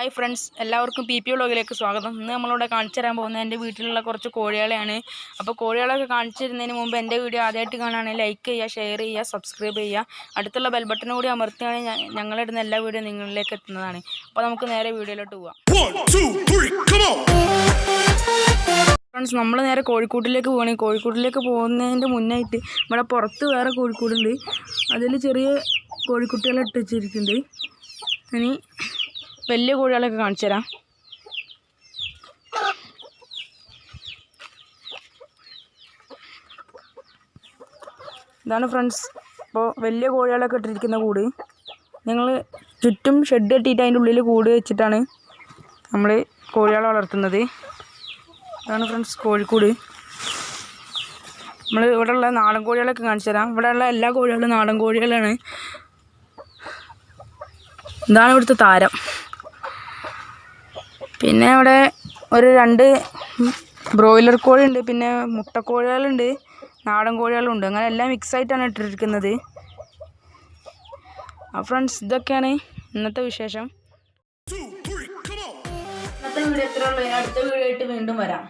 Hi friends, എല്ലാവർക്കും P P വ്ളോഗിലേക്ക് സ്വാഗതം. ഇന്ന് നമ്മളിവിടെ കാണിച്ചു തരാൻ പോകുന്നത് എൻ്റെ വീട്ടിലുള്ള കുറച്ച് കോഴികളെയാണ്. അപ്പോൾ കോഴികളൊക്കെ കാണിച്ചു തരുന്നതിന് മുമ്പ് എൻ്റെ വീഡിയോ ആദ്യമായിട്ട് കാണുകയാണെങ്കിൽ ലൈക്ക് ചെയ്യുക, ഷെയർ ചെയ്യുക, സബ്സ്ക്രൈബ് ചെയ്യുക. അടുത്തുള്ള ബെൽ ബട്ടൺ കൂടി അമർത്തുകയാണെങ്കിൽ ഞങ്ങളിടുന്ന എല്ലാ വീഡിയോ നിങ്ങളിലേക്ക് എത്തുന്നതാണ്. അപ്പോൾ നമുക്ക് നേരെ വീഡിയോയിലോട്ട് പോവാം. ഫ്രണ്ട്സ്, നമ്മൾ നേരെ കോഴിക്കൂട്ടിലേക്ക് പോകണം. കോഴിക്കൂട്ടിലേക്ക് പോകുന്നതിൻ്റെ മുന്നായിട്ട് ഇവിടെ പുറത്ത് വേറെ കോഴിക്കൂടുണ്ട്. അതിൽ ചെറിയ കോഴിക്കുട്ടികളെ ഇട്ട് വെച്ചിരിക്കുന്നുണ്ട്. ഇനി വലിയ കോഴികളൊക്കെ കാണിച്ചു തരാം. ഇതാണ് ഫ്രണ്ട്സ്, ഇപ്പോൾ വലിയ കോഴികളൊക്കെ ഇട്ടിരിക്കുന്ന കൂട്. ഞങ്ങൾ ചുറ്റും ഷെഡ് കെട്ടിയിട്ട് അതിൻ്റെ ഉള്ളിൽ കൂട് വെച്ചിട്ടാണ് നമ്മൾ കോഴികളെ വളർത്തുന്നത്. ഇതാണ് ഫ്രണ്ട്സ് കോഴിക്കൂട്. നമ്മൾ ഇവിടെയുള്ള നാടൻ കോഴികളൊക്കെ കാണിച്ചു തരാം. ഇവിടെയുള്ള എല്ലാ കോഴികളും നാടൻ കോഴികളാണ്. ഇതാണ് ഇവിടുത്തെ താരം. പിന്നെ അവിടെ ഒരു 2 ബ്രോയിലർ കോഴിയുണ്ട്, പിന്നെ മുട്ടക്കോഴികളുണ്ട്, നാടൻ കോഴികളുണ്ട്. അങ്ങനെ എല്ലാം മിക്സായിട്ടാണ് ഇട്ടിരിക്കുന്നത്. ഫ്രണ്ട്സ്, ഇതൊക്കെയാണ് ഇന്നത്തെ വിശേഷം. ഇന്നത്തെ വീഡിയോ എത്ര ഉള്ളൂ. അടുത്ത വീഡിയോ ആയിട്ട് വീണ്ടും വരാം.